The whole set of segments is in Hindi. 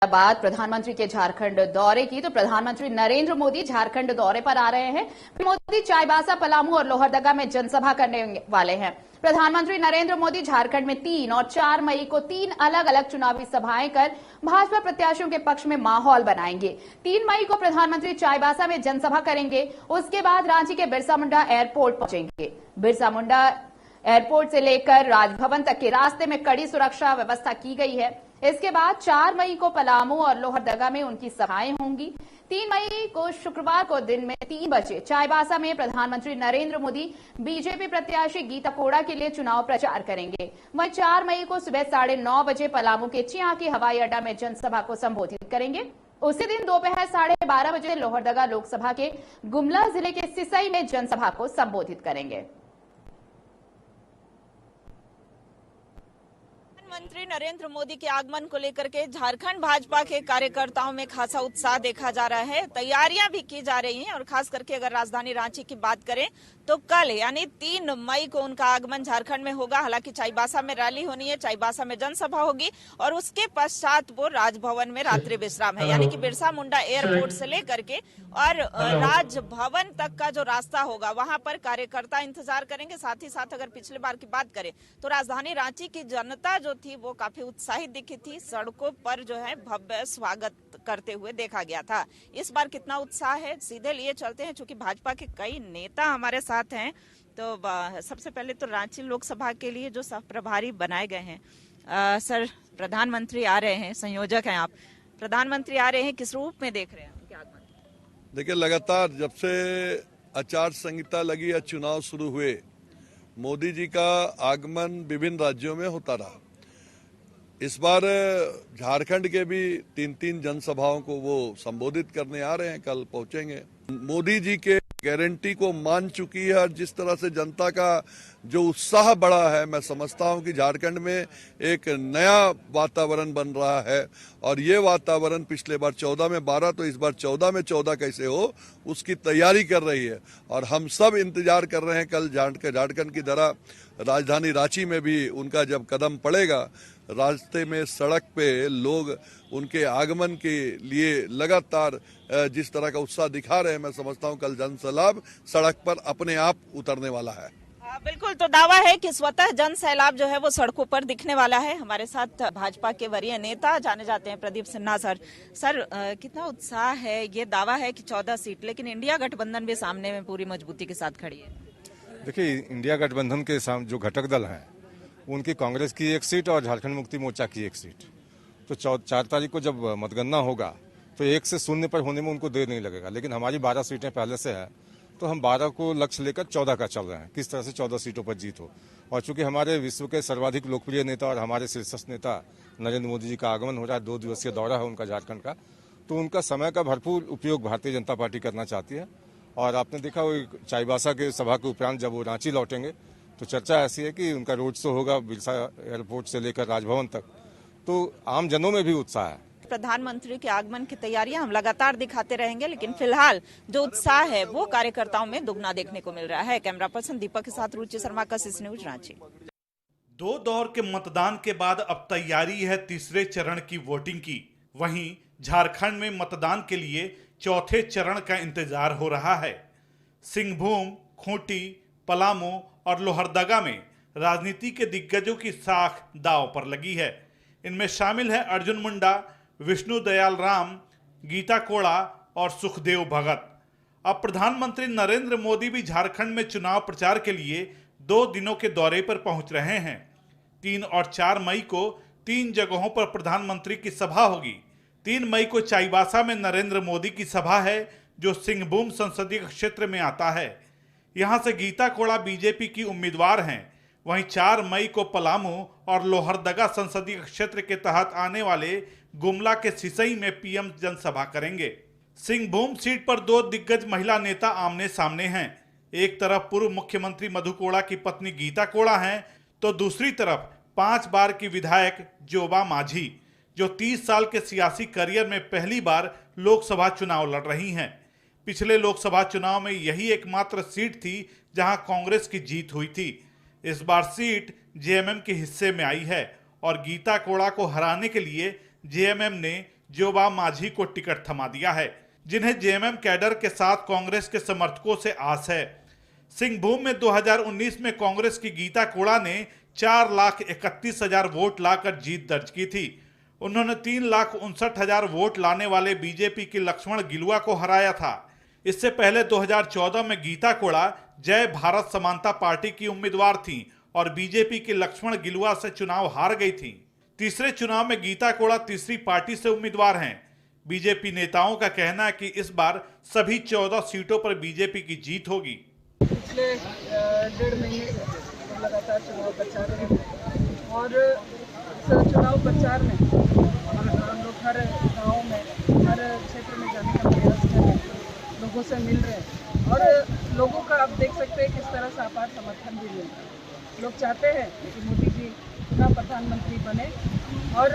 बाद प्रधानमंत्री के झारखंड दौरे की, तो प्रधानमंत्री नरेंद्र मोदी झारखंड दौरे पर आ रहे हैं। मोदी चाईबासा, पलामू और लोहरदगा में जनसभा करने वाले हैं। प्रधानमंत्री नरेंद्र मोदी झारखंड में 3 और 4 मई को 3 अलग अलग चुनावी सभाएं कर भाजपा प्रत्याशियों के पक्ष में माहौल बनाएंगे। 3 मई को प्रधानमंत्री चाईबासा में जनसभा करेंगे। उसके बाद रांची के बिरसा मुंडा एयरपोर्ट पहुंचेंगे। बिरसा मुंडा एयरपोर्ट से लेकर राजभवन तक के रास्ते में कड़ी सुरक्षा व्यवस्था की गई है। इसके बाद 4 मई को पलामू और लोहरदगा में उनकी सभाएं होंगी। 3 मई को शुक्रवार को दिन में 3 बजे चाईबासा में प्रधानमंत्री नरेंद्र मोदी बीजेपी प्रत्याशी गीता कोड़ा के लिए चुनाव प्रचार करेंगे। वहीं 4 मई को सुबह 9:30 बजे पलामू के चियाकी हवाई अड्डा में जनसभा को संबोधित करेंगे। उसी दिन दोपहर 12:30 बजे लोहरदगा लोकसभा के गुमला जिले के सिसई में जनसभा को संबोधित करेंगे। प्रधानमंत्री नरेंद्र मोदी के आगमन को लेकर के झारखंड भाजपा के कार्यकर्ताओं में खासा उत्साह देखा जा रहा है। तैयारियां भी की जा रही हैं और खास करके अगर राजधानी रांची की बात करें तो कल यानी 3 मई को उनका आगमन झारखंड में होगा। हालांकि चाईबासा में रैली होनी है, चाईबासा में जनसभा होगी और उसके पश्चात वो राजभवन में रात्रि विश्राम है। यानी कि बिरसा मुंडा एयरपोर्ट से लेकर के और राजभवन तक का जो रास्ता होगा वहां पर कार्यकर्ता इंतजार करेंगे। साथ ही साथ अगर पिछले बार की बात करें तो राजधानी रांची की जनता जो थी वो काफी उत्साहित दिखी थी। सड़कों पर जो है भव्य स्वागत करते हुए देखा गया था। इस बार कितना उत्साह है सीधे लिए चलते हैं, क्योंकि भाजपा के कई नेता हमारे साथ हैं। तो सबसे पहले तो रांची लोकसभा के लिए जो सह प्रभारी बनाए गए हैं, सर प्रधानमंत्री आ रहे हैं, संयोजक हैं आप, प्रधानमंत्री आ रहे हैं, किस रूप में देख रहे हैं उनके आगमन? देखिए, लगातार जब से आचार संहिता लगी या चुनाव शुरू हुए, मोदी जी का आगमन विभिन्न राज्यों में होता रहा। इस बार झारखंड के भी 3 जनसभाओं को वो संबोधित करने आ रहे हैं, कल पहुंचेंगे। मोदी जी के गारंटी को मान चुकी है और जिस तरह से जनता का जो उत्साह बढ़ा है, मैं समझता हूं कि झारखंड में एक नया वातावरण बन रहा है। और ये वातावरण पिछले बार 14 में 12, तो इस बार 14 में 14 कैसे हो, उसकी तैयारी कर रही है। और हम सब इंतजार कर रहे हैं कल झारखंड की तरह राजधानी रांची में भी उनका जब कदम पड़ेगा, रास्ते में सड़क पे लोग उनके आगमन के लिए लगातार जिस तरह का उत्साह दिखा रहे हैं, मैं समझता हूं कल जनसैलाब सड़क पर अपने आप उतरने वाला है। बिल्कुल, तो दावा है कि स्वतः जन सैलाब जो है वो सड़कों पर दिखने वाला है। हमारे साथ भाजपा के वरीय नेता जाने जाते हैं प्रदीप सिन्हा सर। सर, कितना उत्साह है, ये दावा है कि 14 सीट, लेकिन इंडिया गठबंधन भी सामने में पूरी मजबूती के साथ खड़ी है। देखिए, इंडिया गठबंधन के जो घटक दल हैं उनकी कांग्रेस की 1 सीट और झारखंड मुक्ति मोर्चा की 1 सीट, तो 4 तारीख को जब मतगणना होगा तो 1 से 0 पर होने में उनको देर नहीं लगेगा। लेकिन हमारी 12 सीटें पहले से है, तो हम 12 को लक्ष्य लेकर 14 का चल रहे हैं, किस तरह से 14 सीटों पर जीत हो। और चूंकि हमारे विश्व के सर्वाधिक लोकप्रिय नेता और हमारे शीर्षस्थ नेता नरेंद्र मोदी जी का आगमन हो रहा है, 2 दिवसीय दौरा है उनका झारखंड का, तो उनका समय का भरपूर उपयोग भारतीय जनता पार्टी करना चाहती है। और आपने देखा वो चाईबासा के सभा के उपरांत जब वो रांची लौटेंगे तो चर्चा ऐसी है कि उनका रोड शो होगा बिरसा एयरपोर्ट से लेकर राजभवन तक, तो आम जनों में भी उत्साह है। प्रधानमंत्री के आगमन की तैयारियां हम लगातार दिखाते रहेंगे, लेकिन फिलहाल जो उत्साह है वो कार्यकर्ताओं में दुगना देखने को मिल रहा है। कैमरा पर्सन दीपक के साथ रुचि शर्मा का CC न्यूज रांची। 2 दौर के मतदान के बाद अब तैयारी है तीसरे चरण की वोटिंग की। वहीं झारखंड में मतदान के लिए चौथे चरण का इंतजार हो रहा है। सिंहभूम, खूंटी, पलामू और लोहरदगा में राजनीति के दिग्गजों की साख दांव पर लगी है। इनमें शामिल है अर्जुन मुंडा, विष्णु दयाल राम, गीता कोड़ा और सुखदेव भगत। अब प्रधानमंत्री नरेंद्र मोदी भी झारखंड में चुनाव प्रचार के लिए 2 दिनों के दौरे पर पहुंच रहे हैं। 3 और 4 मई को 3 जगहों पर प्रधानमंत्री की सभा होगी। 3 मई को चाईबासा में नरेंद्र मोदी की सभा है, जो सिंहभूम संसदीय क्षेत्र में आता है। यहां से गीता कोड़ा बीजेपी की उम्मीदवार हैं। वहीं 4 मई को पलामू और लोहरदगा संसदीय क्षेत्र के तहत आने वाले गुमला के सिसई में पीएम जनसभा करेंगे। सिंहभूम सीट पर 2 दिग्गज महिला नेता आमने सामने हैं। एक तरफ पूर्व मुख्यमंत्री मधु कोड़ा की पत्नी गीता कोड़ा हैं, तो दूसरी तरफ 5 बार की विधायक जोबा माझी, जो 30 साल के सियासी करियर में पहली बार लोकसभा चुनाव लड़ रही हैं। पिछले लोकसभा चुनाव में यही एकमात्र सीट थी जहां कांग्रेस की जीत हुई थी। इस बार सीट जेएमएम के हिस्से में आई है और गीता कोड़ा को हराने के लिए जेएमएम ने जोबा माझी को टिकट थमा दिया है, जिन्हें जेएमएम कैडर के साथ कांग्रेस के समर्थकों से आस है। सिंहभूम में 2019 में कांग्रेस की गीता कोड़ा ने 4,31,000 वोट लाकर जीत दर्ज की थी। उन्होंने 3,59,000 वोट लाने वाले बीजेपी के लक्ष्मण गिलुआ को हराया था। इससे पहले 2014 में गीता कोड़ा जय भारत समानता पार्टी की उम्मीदवार थी और बीजेपी के लक्ष्मण गिलुआ से चुनाव हार गई थी। तीसरे चुनाव में गीता कोड़ा तीसरी पार्टी से उम्मीदवार हैं। बीजेपी नेताओं का कहना है कि इस बार सभी 14 सीटों पर बीजेपी की जीत होगी। पिछले 1.5 महीने से लगातार चुनाव प्रचार है और इस चुनाव प्रचार में हम लोग हर गाँव में, हर क्षेत्र में जाने का प्रयास कर रहे हैं, लोगों से मिल रहे हैं और लोगों का आप देख सकते हैं किस तरह से अपार समर्थन भी मिल रहा है। लोग चाहते हैं कि मोदी जी पुनः प्रधानमंत्री बने और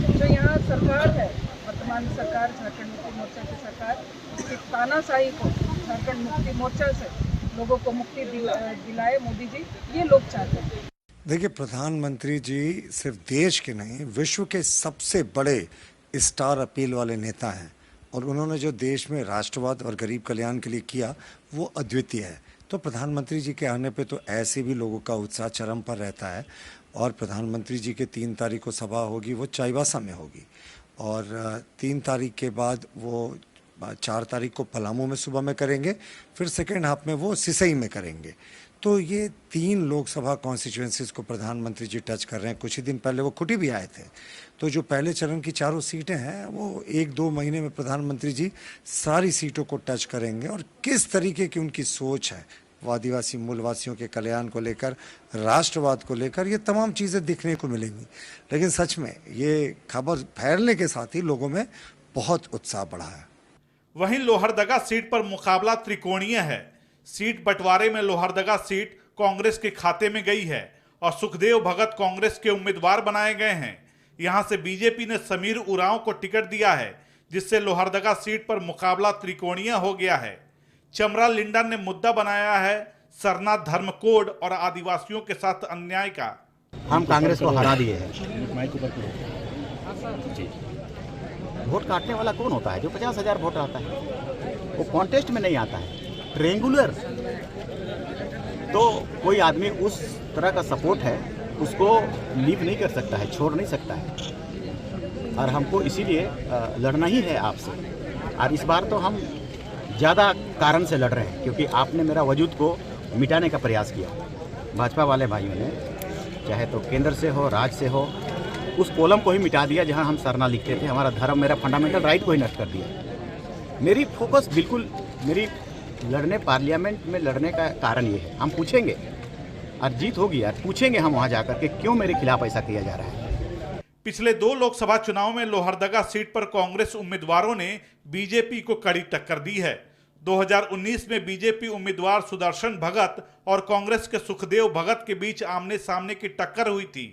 जो यहाँ सरकार है, वर्तमान सरकार झारखंड मुक्ति मोर्चा की सरकार, उसकी तानाशाही को झारखंड मुक्ति मोर्चा से लोगों को मुक्ति दिलाए मोदी जी, ये लोग चाहते हैं। देखिए, प्रधानमंत्री जी सिर्फ देश के नहीं, विश्व के सबसे बड़े स्टार अपील वाले नेता हैं और उन्होंने जो देश में राष्ट्रवाद और गरीब कल्याण के लिए किया वो अद्वितीय है। तो प्रधानमंत्री जी के आने पे तो ऐसे भी लोगों का उत्साह चरम पर रहता है और प्रधानमंत्री जी के 3 तारीख को सभा होगी, वो चाईबासा में होगी और 3 तारीख के बाद वो 4 तारीख को पलामू में सुबह में करेंगे, फिर सेकेंड हाफ में वो सिसई में करेंगे। तो ये 3 लोकसभा कॉन्स्टिट्यूएंसीज को प्रधानमंत्री जी टच कर रहे हैं। कुछ ही दिन पहले वो खुटी भी आए थे। तो जो पहले चरण की 4 सीटें हैं वो 1-2 महीने में प्रधानमंत्री जी सारी सीटों को टच करेंगे और किस तरीके की उनकी सोच है आदिवासी मूलवासियों के कल्याण को लेकर, राष्ट्रवाद को लेकर, ये तमाम चीज़ें दिखने को मिलेंगी। लेकिन सच में ये खबर फैलने के साथ ही लोगों में बहुत उत्साह बढ़ा है। वहीं लोहरदगा सीट पर मुकाबला त्रिकोणीय है। सीट बंटवारे में लोहरदगा सीट कांग्रेस के खाते में गई है और सुखदेव भगत कांग्रेस के उम्मीदवार बनाए गए हैं। यहां से बीजेपी ने समीर उरांव को टिकट दिया है, जिससे लोहरदगा सीट पर मुकाबला त्रिकोणीय हो गया है। चमरा लिंडन ने मुद्दा बनाया है सरना धर्म कोड और आदिवासियों के साथ अन्याय का। हम कांग्रेस को हरा दिए हैं। वोट काटने वाला कौन होता है? जो 50,000 वोट आता है, वो कॉन्टेस्ट में नहीं आता है, ट्रेंगुलर। तो कोई आदमी उस तरह का सपोर्ट है, उसको लीव नहीं कर सकता है, छोड़ नहीं सकता है। और हमको इसीलिए लड़ना ही है आपसे। और इस बार तो हम ज़्यादा कारण से लड़ रहे हैं, क्योंकि आपने मेरा वजूद को मिटाने का प्रयास किया। भाजपा वाले भाइयों ने, चाहे तो केंद्र से हो, राज्य से हो, उस कॉलम को ही मिटा दिया जहां हम सरना लिखते थे। हमारा धर्म, मेरा फंडामेंटल राइट को ही नष्ट कर दिया। मेरी फोकस बिल्कुल, मेरी लड़ने, पार्लियामेंट में लड़ने का कारण ये है। हम पूछेंगे और जीत होगी यार, पूछेंगे हम वहाँ जाकर के क्यों मेरे खिलाफ ऐसा किया जा रहा है। पिछले 2 लोकसभा चुनाव में लोहरदगा सीट पर कांग्रेस उम्मीदवारों ने बीजेपी को कड़ी टक्कर दी है। 2019 में बीजेपी उम्मीदवार सुदर्शन भगत और कांग्रेस के सुखदेव भगत के बीच आमने सामने की टक्कर हुई थी।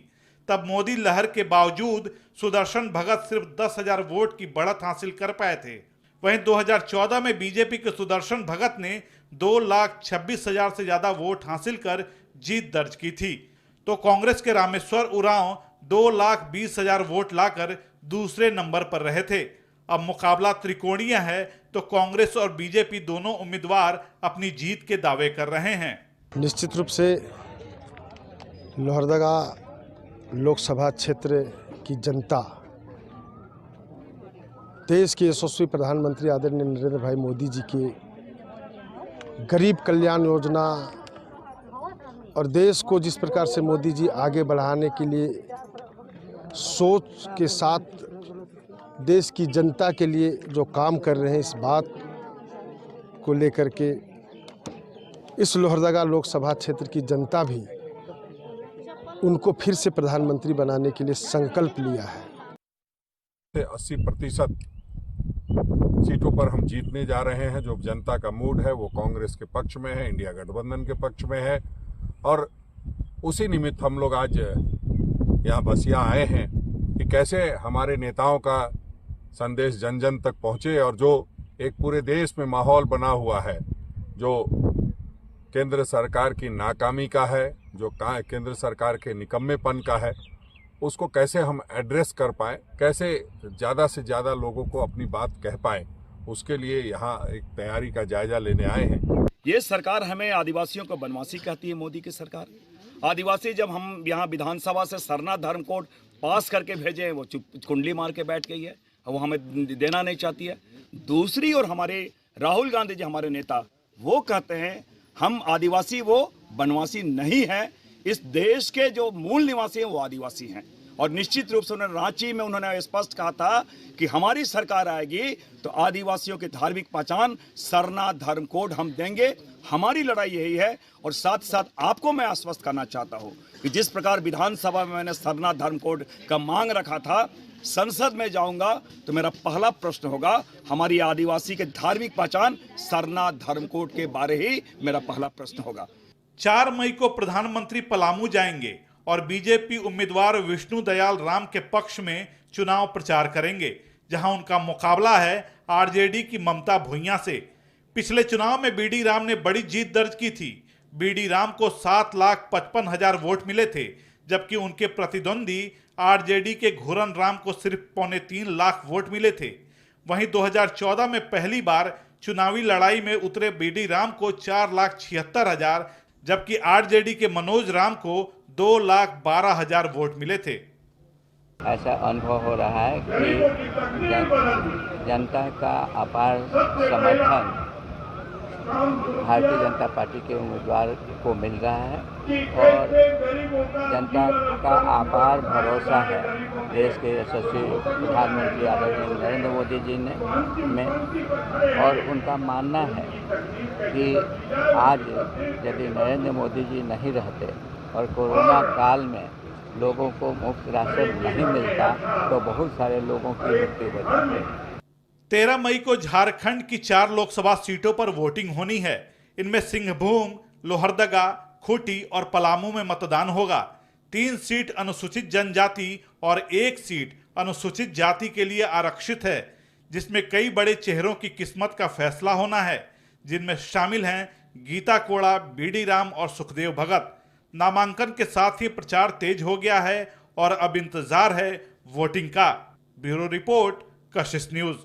तब मोदी लहर के बावजूद सुदर्शन भगत सिर्फ 10,000 वोट की बढ़त हासिल कर पाए थे। वहीं 2014 में बीजेपी के सुदर्शन भगत ने 2,26,000 से ज्यादा वोट हासिल कर जीत दर्ज की थी। तो कांग्रेस के रामेश्वर उरांव 2,20,000 वोट लाकर दूसरे नंबर पर रहे थे। अब मुकाबला त्रिकोणीय है, तो कांग्रेस और बीजेपी दोनों उम्मीदवार अपनी जीत के दावे कर रहे हैं। निश्चित रूप से लोहरदगा लोकसभा क्षेत्र की जनता देश के यशस्वी प्रधानमंत्री आदरणीय नरेंद्र भाई मोदी जी के गरीब कल्याण योजना और देश को जिस प्रकार से मोदी जी आगे बढ़ाने के लिए सोच के साथ देश की जनता के लिए जो काम कर रहे हैं, इस बात को लेकर के इस लोहरदगा लोकसभा क्षेत्र की जनता भी उनको फिर से प्रधानमंत्री बनाने के लिए संकल्प लिया है। 80% सीटों पर हम जीतने जा रहे हैं। जो जनता का मूड है वो कांग्रेस के पक्ष में है, इंडिया गठबंधन के पक्ष में है और उसी निमित्त हम लोग आज यहाँ बसिया आए हैं कि कैसे हमारे नेताओं का संदेश जन जन तक पहुँचे और जो एक पूरे देश में माहौल बना हुआ है, जो केंद्र सरकार की नाकामी का है, जो केंद्र सरकार के निकम्मेपन का है, उसको कैसे हम एड्रेस कर पाए, कैसे ज़्यादा से ज़्यादा लोगों को अपनी बात कह पाए, उसके लिए यहाँ एक तैयारी का जायजा लेने आए हैं। ये सरकार हमें आदिवासियों को बनवासी कहती है, मोदी की सरकार। आदिवासी जब हम यहाँ विधानसभा से सरना धर्म कोड पास करके भेजे, वो चुप कुंडली मार के बैठ गई है, वो हमें देना नहीं चाहती है। दूसरी ओर हमारे राहुल गांधी जी, हमारे नेता, वो कहते हैं हम आदिवासी, वो बनवासी नहीं है। इस देश के जो मूल निवासी हैं वो आदिवासी हैं। और निश्चित रूप से उन्होंने रांची में उन्होंने स्पष्ट कहा था कि हमारी सरकार आएगी तो आदिवासियों की धार्मिक पहचान सरना धर्म कोड हम देंगे। हमारी लड़ाई यही है। और साथ साथ आपको मैं आश्वस्त करना चाहता हूं कि जिस प्रकार विधानसभा में मैंने सरना धर्म कोड का मांग रखा था, संसद में जाऊंगा तो मेरा पहला प्रश्न होगा हमारी आदिवासी के धार्मिक पहचान सरना धर्म कोड के बारे ही मेरा पहला प्रश्न होगा। 4 मई को प्रधानमंत्री पलामू जाएंगे और बीजेपी उम्मीदवार विष्णु दयाल राम के पक्ष में चुनाव प्रचार करेंगे, जहां उनका मुकाबला है आरजेडी की ममता भुइयां से। पिछले चुनाव में बीडी राम ने बड़ी जीत दर्ज की थी। बीडी राम को 7,55,000 वोट मिले थे, जबकि उनके प्रतिद्वंदी आरजेडी के घुरन राम को सिर्फ 3.25 लाख वोट मिले थे। वहीं 2014 में पहली बार चुनावी लड़ाई में उतरे बीडी राम को 4,76,000, जबकि आरजेडी के मनोज राम को 2,12,000 वोट मिले थे। ऐसा अनुभव हो रहा है कि जनता का अपार समर्थन भारतीय जनता पार्टी के उम्मीदवार को मिल रहा है और जनता का अपार भरोसा है देश के यशस्वी प्रधानमंत्री आदरणीय नरेंद्र मोदी जी में। और उनका मानना है कि आज यदि नरेंद्र मोदी जी नहीं रहते और कोरोना काल में लोगों को मुफ्त राशन नहीं मिलता तो बहुत सारे लोगों की मृत्यु हो जाती है। 13 मई को झारखंड की 4 लोकसभा सीटों पर वोटिंग होनी है। इनमें सिंहभूम, लोहरदगा, खूंटी और पलामू में मतदान होगा। 3 सीट अनुसूचित जनजाति और 1 सीट अनुसूचित जाति के लिए आरक्षित है, जिसमें कई बड़े चेहरों की किस्मत का फैसला होना है, जिनमें शामिल हैं गीता कोड़ा, बीडी राम और सुखदेव भगत। नामांकन के साथ ही प्रचार तेज हो गया है और अब इंतजार है वोटिंग का। ब्यूरो रिपोर्ट, कशिश न्यूज।